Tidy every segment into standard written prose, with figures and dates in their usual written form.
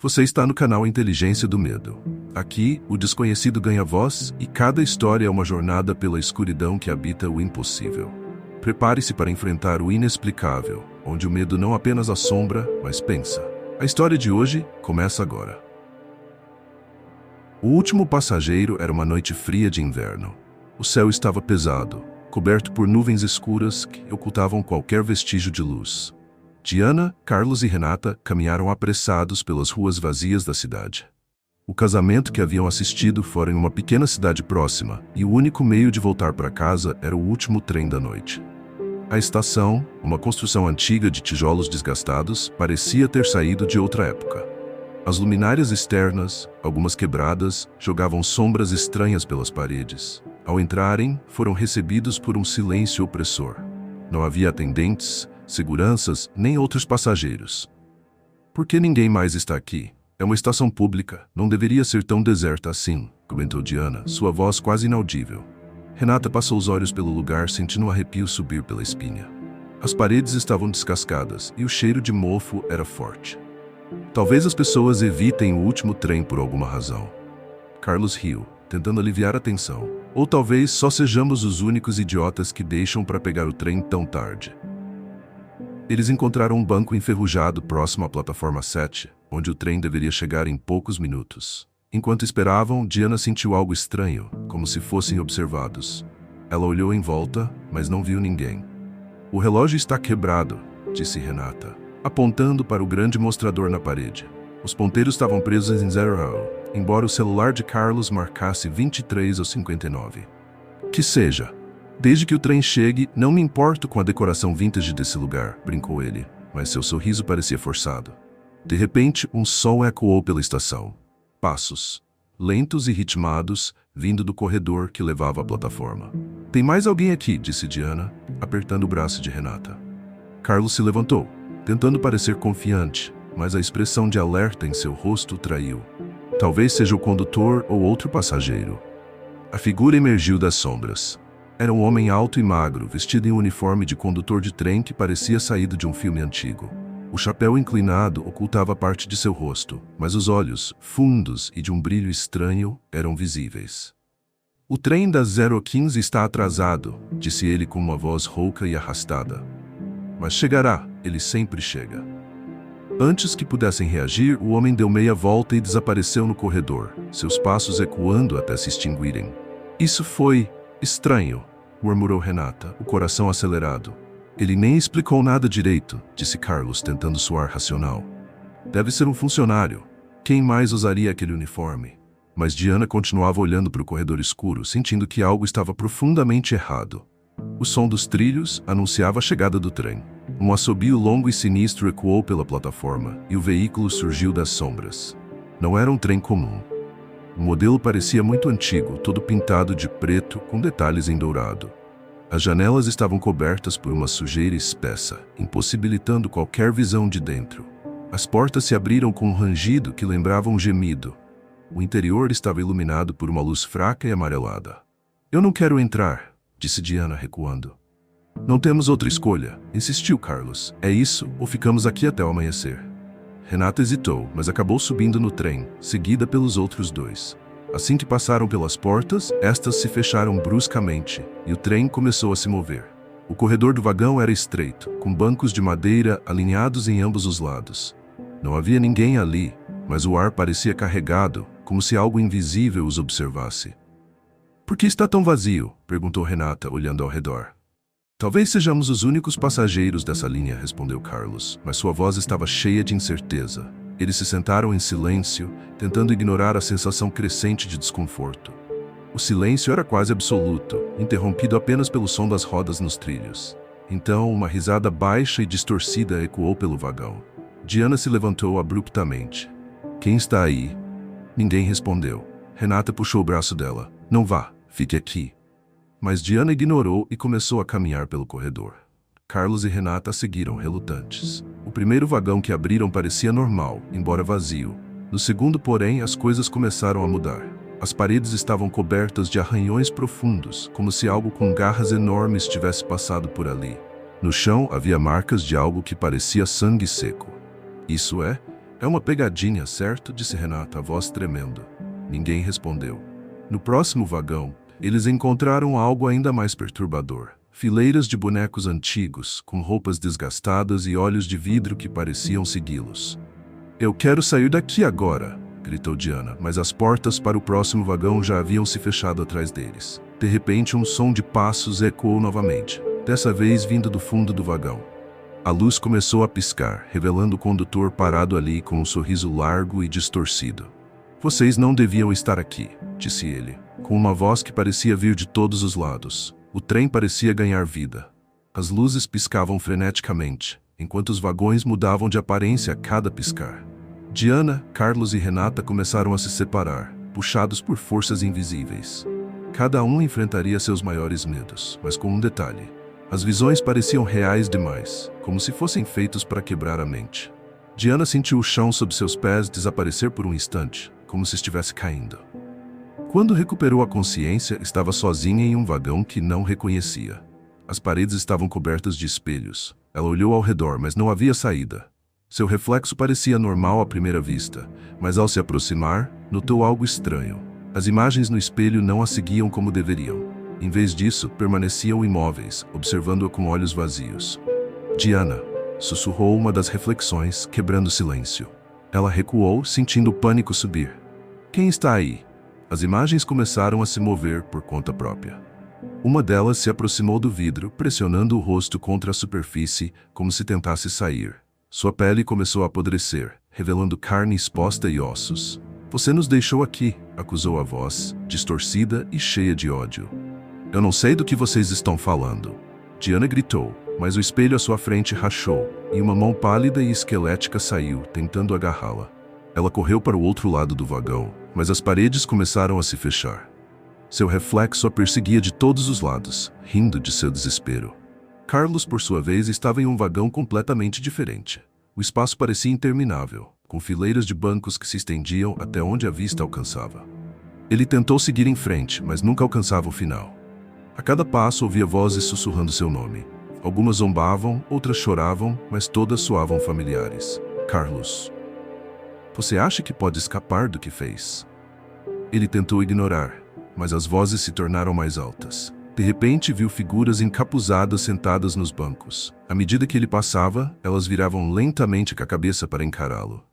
Você está no canal Inteligência do Medo. Aqui, o desconhecido ganha voz e cada história é uma jornada pela escuridão que habita o impossível. Prepare-se para enfrentar o inexplicável, onde o medo não apenas assombra, mas pensa. A história de hoje começa agora. O último passageiro era uma noite fria de inverno. O céu estava pesado, coberto por nuvens escuras que ocultavam qualquer vestígio de luz. Diana, Carlos e Renata caminharam apressados pelas ruas vazias da cidade. O casamento que haviam assistido fora em uma pequena cidade próxima, e o único meio de voltar para casa era o último trem da noite. A estação, uma construção antiga de tijolos desgastados, parecia ter saído de outra época. As luminárias externas, algumas quebradas, jogavam sombras estranhas pelas paredes. Ao entrarem, foram recebidos por um silêncio opressor. Não havia atendentes, seguranças, nem outros passageiros. Por que ninguém mais está aqui? É uma estação pública, não deveria ser tão deserta assim, comentou Diana, sua voz quase inaudível. Renata passou os olhos pelo lugar, sentindo um arrepio subir pela espinha. As paredes estavam descascadas e o cheiro de mofo era forte. Talvez as pessoas evitem o último trem por alguma razão. Carlos riu, tentando aliviar a tensão. Ou talvez só sejamos os únicos idiotas que deixam para pegar o trem tão tarde. Eles encontraram um banco enferrujado próximo à plataforma 7, onde o trem deveria chegar em poucos minutos. Enquanto esperavam, Diana sentiu algo estranho, como se fossem observados. Ela olhou em volta, mas não viu ninguém. O relógio está quebrado, disse Renata, apontando para o grande mostrador na parede. Os ponteiros estavam presos em 0, embora o celular de Carlos marcasse 23:59. Que seja. Desde que o trem chegue, não me importo com a decoração vintage desse lugar, brincou ele, mas seu sorriso parecia forçado. De repente, um som ecoou pela estação. Passos, lentos e ritmados, vindo do corredor que levava à plataforma. Tem mais alguém aqui, disse Diana, apertando o braço de Renata. Carlos se levantou, tentando parecer confiante, mas a expressão de alerta em seu rosto o traiu. Talvez seja o condutor ou outro passageiro. A figura emergiu das sombras. Era um homem alto e magro, vestido em um uniforme de condutor de trem que parecia saído de um filme antigo. O chapéu inclinado ocultava parte de seu rosto, mas os olhos, fundos e de um brilho estranho, eram visíveis. O trem das 0:15 está atrasado, disse ele com uma voz rouca e arrastada. Mas chegará, ele sempre chega. Antes que pudessem reagir, o homem deu meia volta e desapareceu no corredor, seus passos ecoando até se extinguirem. Isso foi estranho, murmurou Renata, o coração acelerado. Ele nem explicou nada direito, disse Carlos, tentando soar racional. Deve ser um funcionário. Quem mais usaria aquele uniforme? Mas Diana continuava olhando para o corredor escuro, sentindo que algo estava profundamente errado. O som dos trilhos anunciava a chegada do trem. Um assobio longo e sinistro ecoou pela plataforma, e o veículo surgiu das sombras. Não era um trem comum. O modelo parecia muito antigo, todo pintado de preto, com detalhes em dourado. As janelas estavam cobertas por uma sujeira espessa, impossibilitando qualquer visão de dentro. As portas se abriram com um rangido que lembrava um gemido. O interior estava iluminado por uma luz fraca e amarelada. Eu não quero entrar, disse Diana, recuando. Não temos outra escolha, insistiu Carlos. É isso, ou ficamos aqui até o amanhecer. Renata hesitou, mas acabou subindo no trem, seguida pelos outros dois. Assim que passaram pelas portas, estas se fecharam bruscamente, e o trem começou a se mover. O corredor do vagão era estreito, com bancos de madeira alinhados em ambos os lados. Não havia ninguém ali, mas o ar parecia carregado, como se algo invisível os observasse. Por que está tão vazio? Perguntou Renata, olhando ao redor. Talvez sejamos os únicos passageiros dessa linha, respondeu Carlos, mas sua voz estava cheia de incerteza. Eles se sentaram em silêncio, tentando ignorar a sensação crescente de desconforto. O silêncio era quase absoluto, interrompido apenas pelo som das rodas nos trilhos. Então, uma risada baixa e distorcida ecoou pelo vagão. Diana se levantou abruptamente. Quem está aí? Ninguém respondeu. Renata puxou o braço dela. Não vá, fique aqui. Mas Diana ignorou e começou a caminhar pelo corredor. Carlos e Renata seguiram relutantes. O primeiro vagão que abriram parecia normal, embora vazio. No segundo, porém, as coisas começaram a mudar. As paredes estavam cobertas de arranhões profundos, como se algo com garras enormes tivesse passado por ali. No chão havia marcas de algo que parecia sangue seco. Isso é, É uma pegadinha, certo? Disse Renata, a voz tremendo. Ninguém respondeu. No próximo vagão, eles encontraram algo ainda mais perturbador. Fileiras de bonecos antigos, com roupas desgastadas e olhos de vidro que pareciam segui-los. Eu quero sair daqui agora, gritou Diana, mas as portas para o próximo vagão já haviam se fechado atrás deles. De repente, um som de passos ecoou novamente, dessa vez vindo do fundo do vagão. A luz começou a piscar, revelando o condutor parado ali com um sorriso largo e distorcido. Vocês não deviam estar aqui, disse ele, com uma voz que parecia vir de todos os lados. O trem parecia ganhar vida. As luzes piscavam freneticamente, enquanto os vagões mudavam de aparência a cada piscar. Diana, Carlos e Renata começaram a se separar, puxados por forças invisíveis. Cada um enfrentaria seus maiores medos, mas com um detalhe. As visões pareciam reais demais, como se fossem feitos para quebrar a mente. Diana sentiu o chão sob seus pés desaparecer por um instante, como se estivesse caindo. Quando recuperou a consciência, estava sozinha em um vagão que não reconhecia. As paredes estavam cobertas de espelhos. Ela olhou ao redor, mas não havia saída. Seu reflexo parecia normal à primeira vista, mas ao se aproximar, notou algo estranho. As imagens no espelho não a seguiam como deveriam. Em vez disso, permaneciam imóveis, observando-a com olhos vazios. Diana, sussurrou uma das reflexões, quebrando o silêncio. Ela recuou, sentindo o pânico subir. Quem está aí? As imagens começaram a se mover por conta própria. Uma delas se aproximou do vidro, pressionando o rosto contra a superfície, como se tentasse sair. Sua pele começou a apodrecer, revelando carne exposta e ossos. Você nos deixou aqui, acusou a voz, distorcida e cheia de ódio. Eu não sei do que vocês estão falando. Diana gritou, mas o espelho à sua frente rachou, e uma mão pálida e esquelética saiu, tentando agarrá-la. Ela correu para o outro lado do vagão, mas as paredes começaram a se fechar. Seu reflexo a perseguia de todos os lados, rindo de seu desespero. Carlos, por sua vez, estava em um vagão completamente diferente. O espaço parecia interminável, com fileiras de bancos que se estendiam até onde a vista alcançava. Ele tentou seguir em frente, mas nunca alcançava o final. A cada passo ouvia vozes sussurrando seu nome. Algumas zombavam, outras choravam, mas todas soavam familiares. Carlos. Você acha que pode escapar do que fez? Ele tentou ignorar, mas as vozes se tornaram mais altas. De repente, viu figuras encapuzadas sentadas nos bancos. À medida que ele passava, elas viravam lentamente com a cabeça para encará-lo.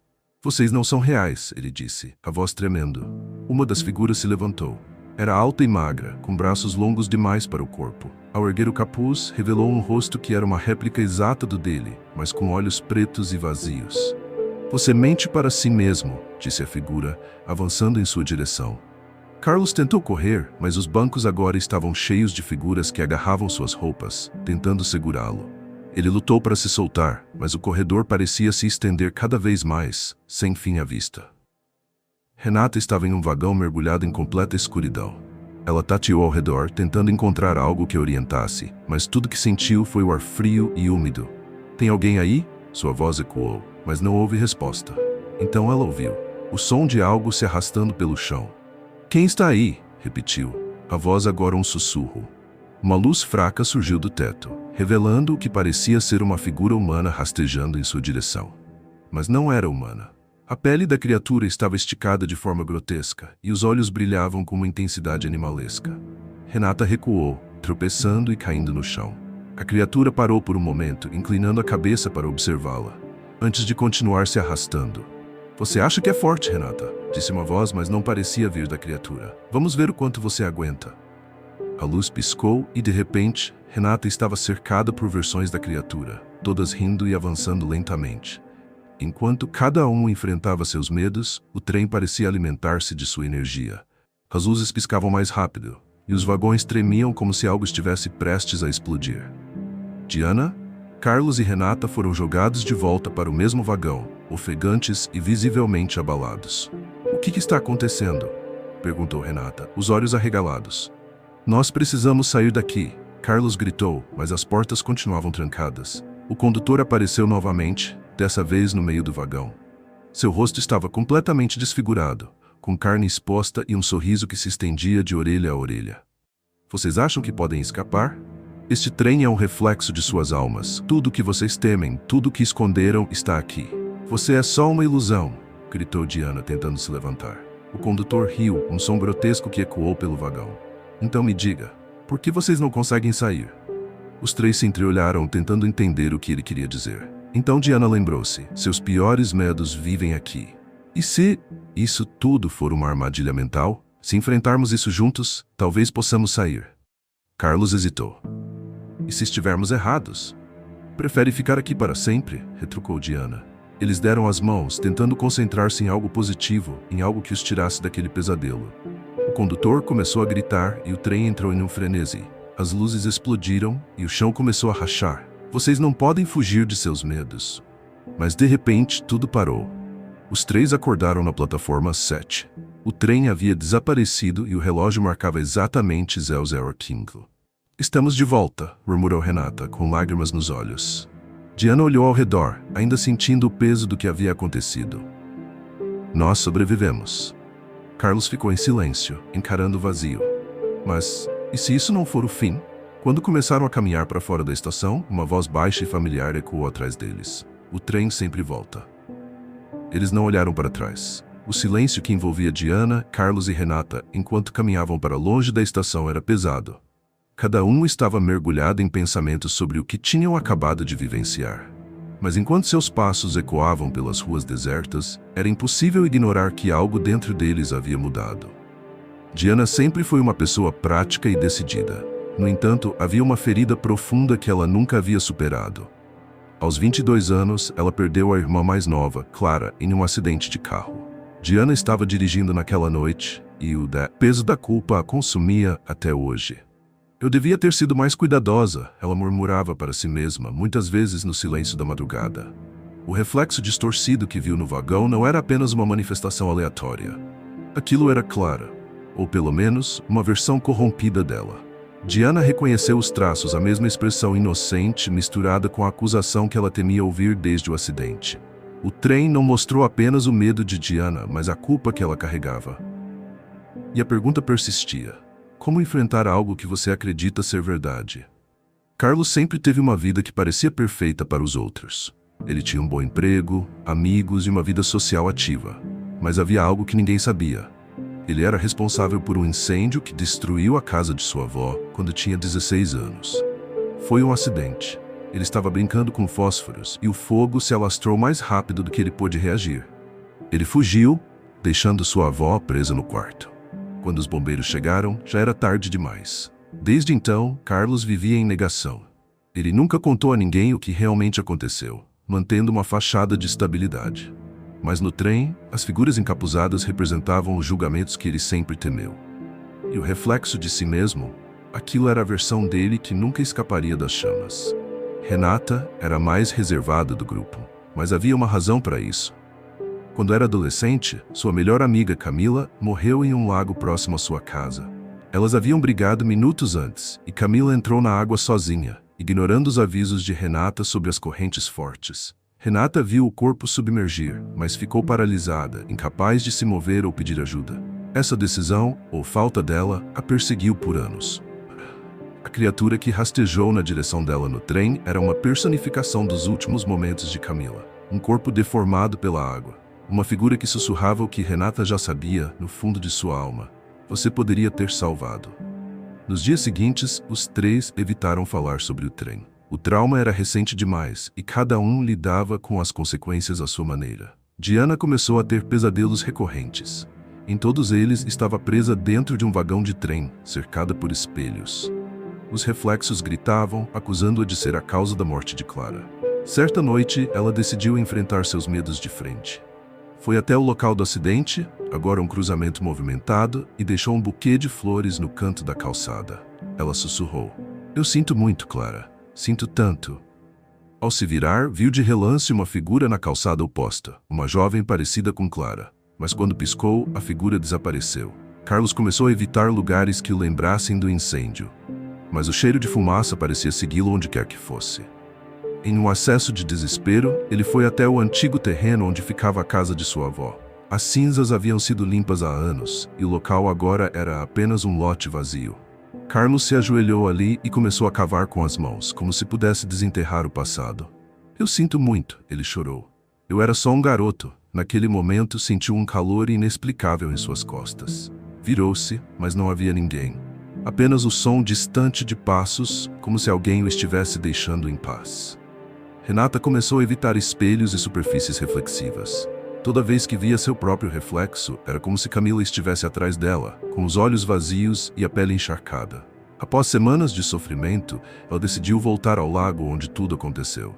Vocês não são reais, ele disse, a voz tremendo. Uma das figuras se levantou. Era alta e magra, com braços longos demais para o corpo. Ao erguer o capuz, revelou um rosto que era uma réplica exata do dele, mas com olhos pretos e vazios. Você mente para si mesmo, disse a figura, avançando em sua direção. Carlos tentou correr, mas os bancos agora estavam cheios de figuras que agarravam suas roupas, tentando segurá-lo. Ele lutou para se soltar, mas o corredor parecia se estender cada vez mais, sem fim à vista. Renata estava em um vagão mergulhado em completa escuridão. Ela tateou ao redor, tentando encontrar algo que orientasse, mas tudo que sentiu foi o ar frio e úmido. Tem alguém aí? Sua voz ecoou, mas não houve resposta. Então ela ouviu o som de algo se arrastando pelo chão. Quem está aí? Repetiu, a voz agora um sussurro. Uma luz fraca surgiu do teto, revelando o que parecia ser uma figura humana rastejando em sua direção. Mas não era humana. A pele da criatura estava esticada de forma grotesca, e os olhos brilhavam com uma intensidade animalesca. Renata recuou, tropeçando e caindo no chão. A criatura parou por um momento, inclinando a cabeça para observá-la, antes de continuar se arrastando. Você acha que é forte, Renata? Disse uma voz, mas não parecia vir da criatura. Vamos ver o quanto você aguenta. A luz piscou e, de repente, Renata estava cercada por versões da criatura, todas rindo e avançando lentamente. Enquanto cada um enfrentava seus medos, o trem parecia alimentar-se de sua energia. As luzes piscavam mais rápido, e os vagões tremiam como se algo estivesse prestes a explodir. Diana, Carlos e Renata foram jogados de volta para o mesmo vagão, ofegantes e visivelmente abalados. O que está acontecendo? Perguntou Renata, os olhos arregalados. Nós precisamos sair daqui, Carlos gritou, mas as portas continuavam trancadas. O condutor apareceu novamente, dessa vez no meio do vagão. Seu rosto estava completamente desfigurado, com carne exposta e um sorriso que se estendia de orelha a orelha. Vocês acham que podem escapar? Este trem é um reflexo de suas almas. Tudo o que vocês temem, tudo o que esconderam está aqui. Você é só uma ilusão, gritou Diana, tentando se levantar. O condutor riu, um som grotesco que ecoou pelo vagão. Então me diga, por que vocês não conseguem sair? Os três se entreolharam, tentando entender o que ele queria dizer. Então Diana lembrou-se, seus piores medos vivem aqui. E se isso tudo for uma armadilha mental? Se enfrentarmos isso juntos, talvez possamos sair. Carlos hesitou. E se estivermos errados? Prefere ficar aqui para sempre? Retrucou Diana. Eles deram as mãos, tentando concentrar-se em algo positivo, em algo que os tirasse daquele pesadelo. O condutor começou a gritar e o trem entrou em um frenesi. As luzes explodiram e o chão começou a rachar. Vocês não podem fugir de seus medos. Mas de repente, tudo parou. Os três acordaram na plataforma 7. O trem havia desaparecido e o relógio marcava exatamente 00:15. Estamos de volta, murmurou Renata, com lágrimas nos olhos. Diana olhou ao redor, ainda sentindo o peso do que havia acontecido. Nós sobrevivemos. Carlos ficou em silêncio, encarando o vazio. Mas, e se isso não for o fim? Quando começaram a caminhar para fora da estação, uma voz baixa e familiar ecoou atrás deles. O trem sempre volta. Eles não olharam para trás. O silêncio que envolvia Diana, Carlos e Renata enquanto caminhavam para longe da estação era pesado. Cada um estava mergulhado em pensamentos sobre o que tinham acabado de vivenciar. Mas enquanto seus passos ecoavam pelas ruas desertas, era impossível ignorar que algo dentro deles havia mudado. Diana sempre foi uma pessoa prática e decidida. No entanto, havia uma ferida profunda que ela nunca havia superado. Aos 22 anos, ela perdeu a irmã mais nova, Clara, em um acidente de carro. Diana estava dirigindo naquela noite e o peso da culpa a consumia até hoje. Eu devia ter sido mais cuidadosa, ela murmurava para si mesma, muitas vezes no silêncio da madrugada. O reflexo distorcido que viu no vagão não era apenas uma manifestação aleatória. Aquilo era Clara, ou pelo menos, uma versão corrompida dela. Diana reconheceu os traços, a mesma expressão inocente misturada com a acusação que ela temia ouvir desde o acidente. O trem não mostrou apenas o medo de Diana, mas a culpa que ela carregava. E a pergunta persistia. Como enfrentar algo que você acredita ser verdade? Carlos sempre teve uma vida que parecia perfeita para os outros. Ele tinha um bom emprego, amigos e uma vida social ativa. Mas havia algo que ninguém sabia. Ele era responsável por um incêndio que destruiu a casa de sua avó quando tinha 16 anos. Foi um acidente. Ele estava brincando com fósforos e o fogo se alastrou mais rápido do que ele pôde reagir. Ele fugiu, deixando sua avó presa no quarto. Quando os bombeiros chegaram, já era tarde demais. Desde então, Carlos vivia em negação. Ele nunca contou a ninguém o que realmente aconteceu, mantendo uma fachada de estabilidade. Mas no trem, as figuras encapuzadas representavam os julgamentos que ele sempre temeu. E o reflexo de si mesmo, aquilo era a versão dele que nunca escaparia das chamas. Renata era a mais reservada do grupo, mas havia uma razão para isso. Quando era adolescente, sua melhor amiga Camila morreu em um lago próximo à sua casa. Elas haviam brigado minutos antes, e Camila entrou na água sozinha, ignorando os avisos de Renata sobre as correntes fortes. Renata viu o corpo submergir, mas ficou paralisada, incapaz de se mover ou pedir ajuda. Essa decisão, ou falta dela, a perseguiu por anos. A criatura que rastejou na direção dela no trem era uma personificação dos últimos momentos de Camila. Um corpo deformado pela água. Uma figura que sussurrava o que Renata já sabia no fundo de sua alma. Você poderia ter salvado. Nos dias seguintes, os três evitaram falar sobre o trem. O trauma era recente demais e cada um lidava com as consequências à sua maneira. Diana começou a ter pesadelos recorrentes. Em todos eles estava presa dentro de um vagão de trem, cercada por espelhos. Os reflexos gritavam, acusando-a de ser a causa da morte de Clara. Certa noite, ela decidiu enfrentar seus medos de frente. Foi até o local do acidente, agora um cruzamento movimentado, e deixou um buquê de flores no canto da calçada. Ela sussurrou. Eu sinto muito, Clara. Sinto tanto. Ao se virar, viu de relance uma figura na calçada oposta, uma jovem parecida com Clara. Mas quando piscou, a figura desapareceu. Carlos começou a evitar lugares que o lembrassem do incêndio. Mas o cheiro de fumaça parecia segui-lo onde quer que fosse. Em um acesso de desespero, ele foi até o antigo terreno onde ficava a casa de sua avó. As cinzas haviam sido limpas há anos, e o local agora era apenas um lote vazio. Carlos se ajoelhou ali e começou a cavar com as mãos, como se pudesse desenterrar o passado. Eu sinto muito, ele chorou. Eu era só um garoto. Naquele momento, sentiu um calor inexplicável em suas costas. Virou-se, mas não havia ninguém. Apenas o som distante de passos, como se alguém o estivesse deixando em paz. Renata começou a evitar espelhos e superfícies reflexivas. Toda vez que via seu próprio reflexo, era como se Camila estivesse atrás dela, com os olhos vazios e a pele encharcada. Após semanas de sofrimento, ela decidiu voltar ao lago onde tudo aconteceu.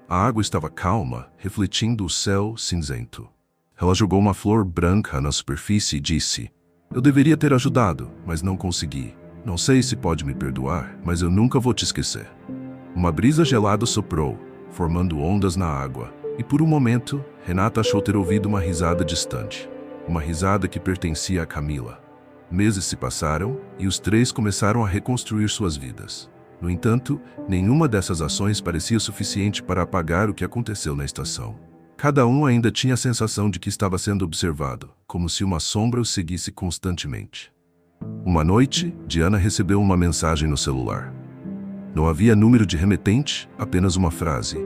A água estava calma, refletindo o céu cinzento. Ela jogou uma flor branca na superfície e disse: "Eu deveria ter ajudado, mas não consegui. Não sei se pode me perdoar, mas eu nunca vou te esquecer." Uma brisa gelada soprou, formando ondas na água, e por um momento, Renata achou ter ouvido uma risada distante. Uma risada que pertencia a Camila. Meses se passaram, e os três começaram a reconstruir suas vidas. No entanto, nenhuma dessas ações parecia suficiente para apagar o que aconteceu na estação. Cada um ainda tinha a sensação de que estava sendo observado, como se uma sombra os seguisse constantemente. Uma noite, Diana recebeu uma mensagem no celular. Não havia número de remetente, apenas uma frase: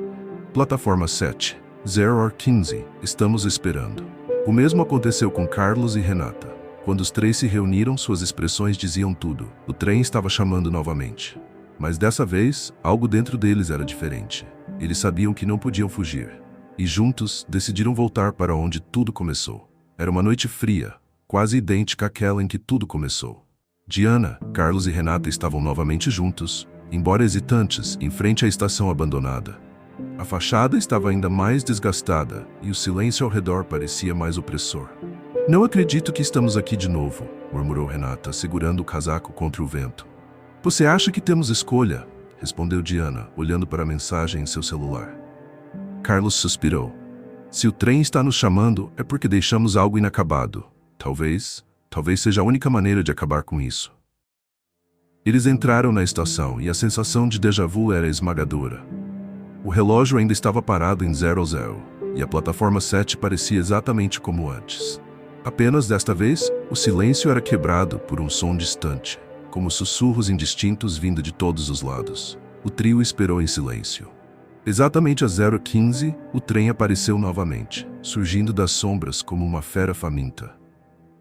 "Plataforma 7, 0h15, estamos esperando." O mesmo aconteceu com Carlos e Renata. Quando os três se reuniram, suas expressões diziam tudo. O trem estava chamando novamente. Mas dessa vez, algo dentro deles era diferente. Eles sabiam que não podiam fugir. E juntos, decidiram voltar para onde tudo começou. Era uma noite fria, quase idêntica àquela em que tudo começou. Diana, Carlos e Renata estavam novamente juntos, embora hesitantes, em frente à estação abandonada. A fachada estava ainda mais desgastada e o silêncio ao redor parecia mais opressor. "Não acredito que estamos aqui de novo", murmurou Renata, segurando o casaco contra o vento. "Você acha que temos escolha?", respondeu Diana, olhando para a mensagem em seu celular. Carlos suspirou. "Se o trem está nos chamando, é porque deixamos algo inacabado. Talvez seja a única maneira de acabar com isso." Eles entraram na estação e a sensação de déjà vu era esmagadora. O relógio ainda estava parado em 00, e a plataforma 7 parecia exatamente como antes. Apenas desta vez, o silêncio era quebrado por um som distante, como sussurros indistintos vindo de todos os lados. O trio esperou em silêncio. Exatamente às 0h15, o trem apareceu novamente, surgindo das sombras como uma fera faminta.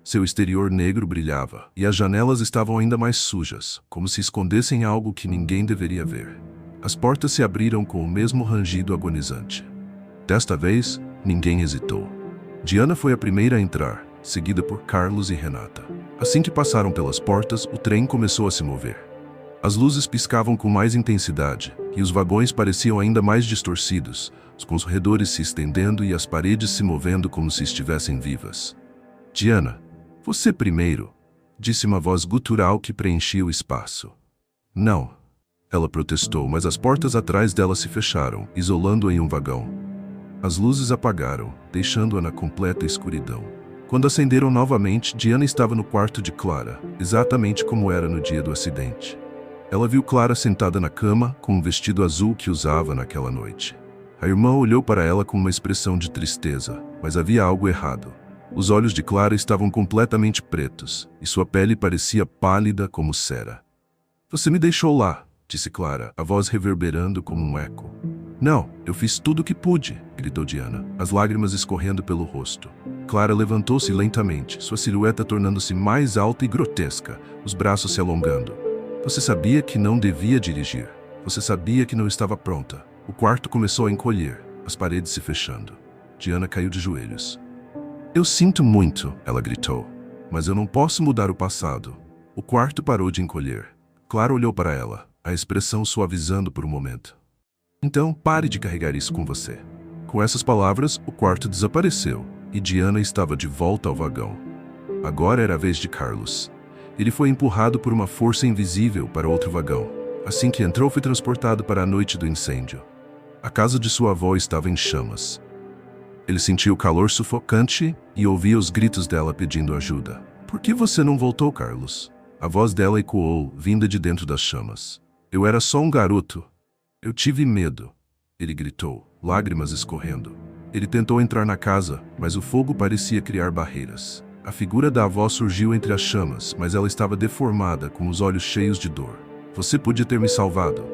Seu exterior negro brilhava, e as janelas estavam ainda mais sujas, como se escondessem algo que ninguém deveria ver. As portas se abriram com o mesmo rangido agonizante. Desta vez, ninguém hesitou. Diana foi a primeira a entrar, seguida por Carlos e Renata. Assim que passaram pelas portas, o trem começou a se mover. As luzes piscavam com mais intensidade, e os vagões pareciam ainda mais distorcidos, com os corredores se estendendo e as paredes se movendo como se estivessem vivas. "Diana, você primeiro", disse uma voz gutural que preenchia o espaço. "Não", ela protestou, mas as portas atrás dela se fecharam, isolando-a em um vagão. As luzes apagaram, deixando-a na completa escuridão. Quando acenderam novamente, Diana estava no quarto de Clara, exatamente como era no dia do acidente. Ela viu Clara sentada na cama, com um vestido azul que usava naquela noite. A irmã olhou para ela com uma expressão de tristeza, mas havia algo errado. Os olhos de Clara estavam completamente pretos, e sua pele parecia pálida como cera. "Você me deixou lá", disse Clara, a voz reverberando como um eco. "Não, eu fiz tudo o que pude", gritou Diana, as lágrimas escorrendo pelo rosto. Clara levantou-se lentamente, sua silhueta tornando-se mais alta e grotesca, os braços se alongando. "Você sabia que não devia dirigir. Você sabia que não estava pronta." O quarto começou a encolher, as paredes se fechando. Diana caiu de joelhos. "Eu sinto muito", ela gritou, "mas eu não posso mudar o passado." O quarto parou de encolher. Clara olhou para ela, a expressão suavizando por um momento. "Então, pare de carregar isso com você." Com essas palavras, o quarto desapareceu, e Diana estava de volta ao vagão. Agora era a vez de Carlos. Ele foi empurrado por uma força invisível para outro vagão. Assim que entrou, foi transportado para a noite do incêndio. A casa de sua avó estava em chamas. Ele sentiu o calor sufocante e ouvia os gritos dela pedindo ajuda. "Por que você não voltou, Carlos?" A voz dela ecoou, vinda de dentro das chamas. "Eu era só um garoto. Eu tive medo", ele gritou, lágrimas escorrendo. Ele tentou entrar na casa, mas o fogo parecia criar barreiras. A figura da avó surgiu entre as chamas, mas ela estava deformada, com os olhos cheios de dor. "Você podia ter me salvado."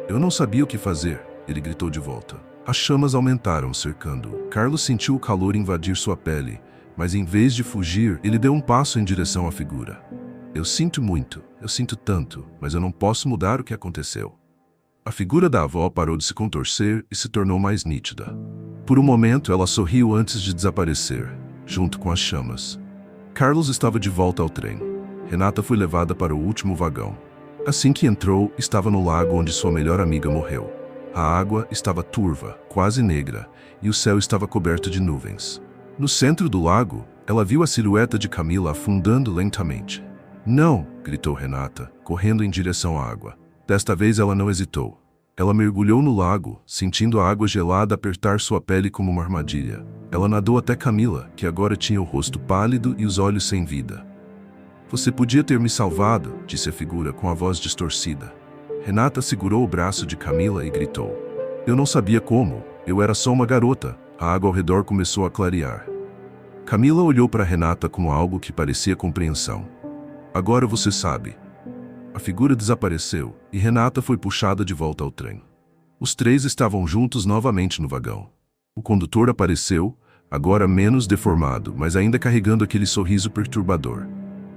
"Eu não sabia o que fazer", ele gritou de volta. As chamas aumentaram, cercando-o. Carlos sentiu o calor invadir sua pele, mas em vez de fugir, ele deu um passo em direção à figura. Eu sinto tanto, mas eu não posso mudar o que aconteceu. A figura da avó parou de se contorcer e se tornou mais nítida. Por um momento, ela sorriu antes de desaparecer, junto com as chamas. Carlos estava de volta ao trem. Renata foi levada para o último vagão. Assim que entrou, estava no lago onde sua melhor amiga morreu. A água estava turva, quase negra, e o céu estava coberto de nuvens. No centro do lago, ela viu a silhueta de Camila afundando lentamente. "Não!" gritou Renata, correndo em direção à água. Desta vez ela não hesitou. Ela mergulhou no lago, sentindo a água gelada apertar sua pele como uma armadilha. Ela nadou até Camila, que agora tinha o rosto pálido e os olhos sem vida. "Você podia ter me salvado", disse a figura com a voz distorcida. Renata segurou o braço de Camila e gritou. "Eu não sabia como. Eu era só uma garota." A água ao redor começou a clarear. Camila olhou para Renata com algo que parecia compreensão. "Agora você sabe." A figura desapareceu e Renata foi puxada de volta ao trem. Os três estavam juntos novamente no vagão. O condutor apareceu, agora menos deformado, mas ainda carregando aquele sorriso perturbador.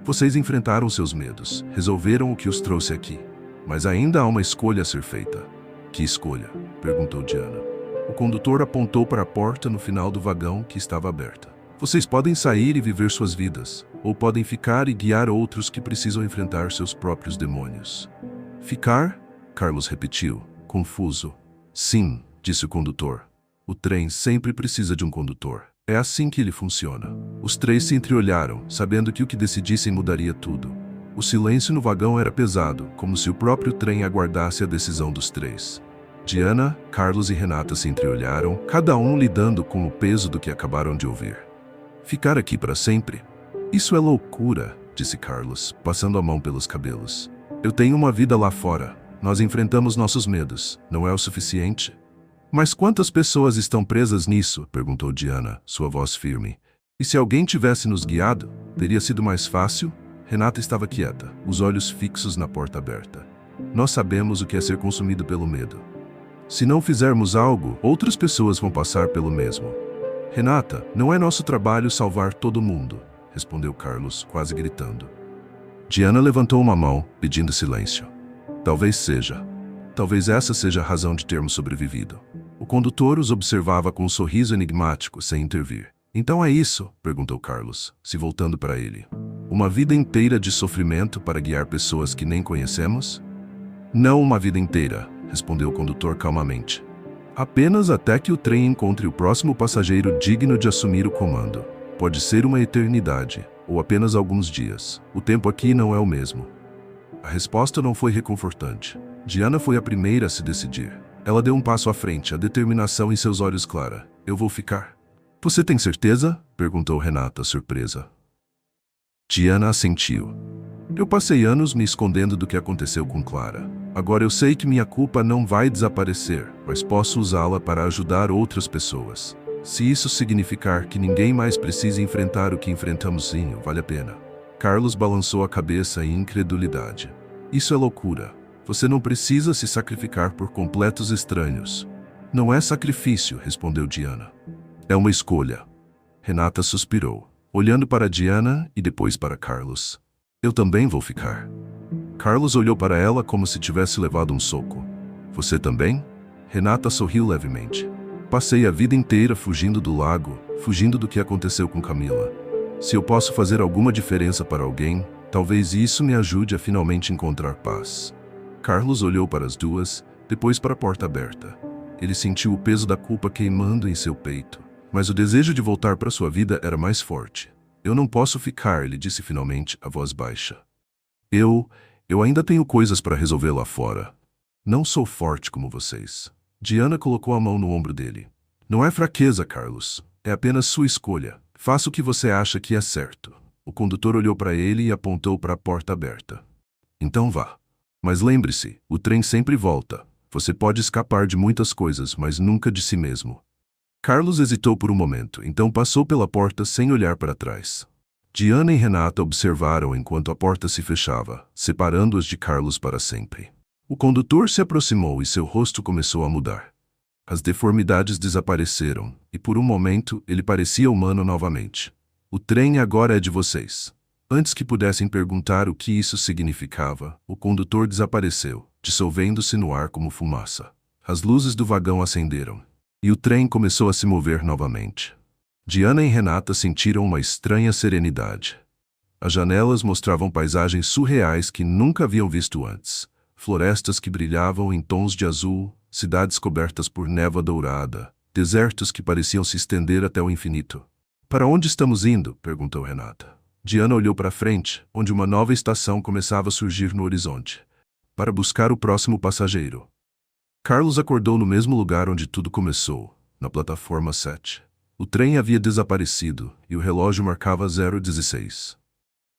"Vocês enfrentaram seus medos, resolveram o que os trouxe aqui. Mas ainda há uma escolha a ser feita." "Que escolha?" perguntou Diana. O condutor apontou para a porta no final do vagão que estava aberta. "Vocês podem sair e viver suas vidas, ou podem ficar e guiar outros que precisam enfrentar seus próprios demônios." "Ficar?" Carlos repetiu, confuso. "Sim", disse o condutor. "O trem sempre precisa de um condutor. É assim que ele funciona." Os três se entreolharam, sabendo que o que decidissem mudaria tudo. O silêncio no vagão era pesado, como se o próprio trem aguardasse a decisão dos três. Diana, Carlos e Renata se entreolharam, cada um lidando com o peso do que acabaram de ouvir. "Ficar aqui para sempre? Isso é loucura", disse Carlos, passando a mão pelos cabelos. "Eu tenho uma vida lá fora. Nós enfrentamos nossos medos. Não é o suficiente?" "Mas quantas pessoas estão presas nisso?" perguntou Diana, sua voz firme. "E se alguém tivesse nos guiado, teria sido mais fácil?" Renata estava quieta, os olhos fixos na porta aberta. "Nós sabemos o que é ser consumido pelo medo. Se não fizermos algo, outras pessoas vão passar pelo mesmo." "Renata, não é nosso trabalho salvar todo mundo", respondeu Carlos, quase gritando. Diana levantou uma mão, pedindo silêncio. "Talvez seja. Talvez essa seja a razão de termos sobrevivido." O condutor os observava com um sorriso enigmático, sem intervir. "Então é isso?" perguntou Carlos, se voltando para ele. "Uma vida inteira de sofrimento para guiar pessoas que nem conhecemos?" "Não uma vida inteira", respondeu o condutor calmamente. "Apenas até que o trem encontre o próximo passageiro digno de assumir o comando. Pode ser uma eternidade, ou apenas alguns dias. O tempo aqui não é o mesmo." A resposta não foi reconfortante. Diana foi a primeira a se decidir. Ela deu um passo à frente, a determinação em seus olhos clara. "Eu vou ficar." "Você tem certeza?" perguntou Renata, surpresa. Diana assentiu. "Eu passei anos me escondendo do que aconteceu com Clara. Agora eu sei que minha culpa não vai desaparecer, mas posso usá-la para ajudar outras pessoas. Se isso significar que ninguém mais precisa enfrentar o que enfrentamos sozinho, vale a pena." Carlos balançou a cabeça em incredulidade. "Isso é loucura. Você não precisa se sacrificar por completos estranhos." "Não é sacrifício", respondeu Diana. "É uma escolha." Renata suspirou, olhando para Diana e depois para Carlos. "Eu também vou ficar." Carlos olhou para ela como se tivesse levado um soco. "Você também?" Renata sorriu levemente. "Passei a vida inteira fugindo do lago, fugindo do que aconteceu com Camila. Se eu posso fazer alguma diferença para alguém, talvez isso me ajude a finalmente encontrar paz." Carlos olhou para as duas, depois para a porta aberta. Ele sentiu o peso da culpa queimando em seu peito, mas o desejo de voltar para sua vida era mais forte. "Eu não posso ficar", ele disse finalmente, a voz baixa. Eu ainda tenho coisas para resolver lá fora. Não sou forte como vocês." Diana colocou a mão no ombro dele. "Não é fraqueza, Carlos. É apenas sua escolha. Faça o que você acha que é certo." O condutor olhou para ele e apontou para a porta aberta. "Então vá. Mas lembre-se, o trem sempre volta. Você pode escapar de muitas coisas, mas nunca de si mesmo." Carlos hesitou por um momento, então passou pela porta sem olhar para trás. Diana e Renata observaram enquanto a porta se fechava, separando-as de Carlos para sempre. O condutor se aproximou e seu rosto começou a mudar. As deformidades desapareceram, e por um momento ele parecia humano novamente. O trem agora é de vocês. Antes que pudessem perguntar o que isso significava, o condutor desapareceu, dissolvendo-se no ar como fumaça. As luzes do vagão acenderam, e o trem começou a se mover novamente. Diana e Renata sentiram uma estranha serenidade. As janelas mostravam paisagens surreais que nunca haviam visto antes. Florestas que brilhavam em tons de azul, cidades cobertas por névoa dourada, desertos que pareciam se estender até o infinito. Para onde estamos indo? Perguntou Renata. Diana olhou para frente, onde uma nova estação começava a surgir no horizonte. Para buscar o próximo passageiro. Carlos acordou no mesmo lugar onde tudo começou, na plataforma 7. O trem havia desaparecido e o relógio marcava 0:16.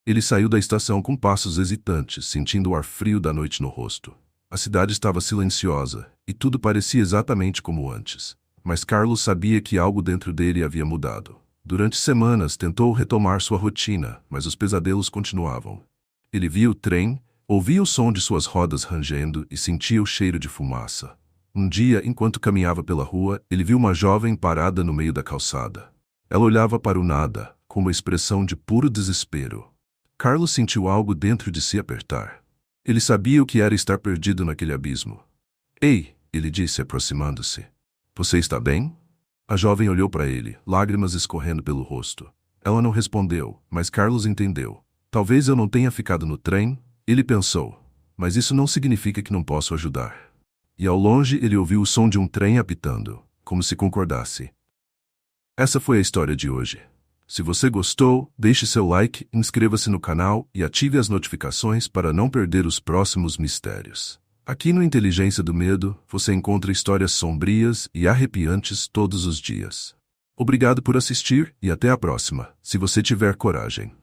Ele saiu da estação com passos hesitantes, sentindo o ar frio da noite no rosto. A cidade estava silenciosa, e tudo parecia exatamente como antes. Mas Carlos sabia que algo dentro dele havia mudado. Durante semanas tentou retomar sua rotina, mas os pesadelos continuavam. Ele via o trem, ouvia o som de suas rodas rangendo e sentia o cheiro de fumaça. Um dia, enquanto caminhava pela rua, ele viu uma jovem parada no meio da calçada. Ela olhava para o nada, com uma expressão de puro desespero. Carlos sentiu algo dentro de si apertar. Ele sabia o que era estar perdido naquele abismo. Ei, ele disse aproximando-se. Você está bem? A jovem olhou para ele, lágrimas escorrendo pelo rosto. Ela não respondeu, mas Carlos entendeu. Talvez eu não tenha ficado no trem, ele pensou. Mas isso não significa que não posso ajudar. E ao longe ele ouviu o som de um trem apitando, como se concordasse. Essa foi a história de hoje. Se você gostou, deixe seu like, inscreva-se no canal e ative as notificações para não perder os próximos mistérios. Aqui no Inteligência do Medo, você encontra histórias sombrias e arrepiantes todos os dias. Obrigado por assistir e até a próxima, se você tiver coragem.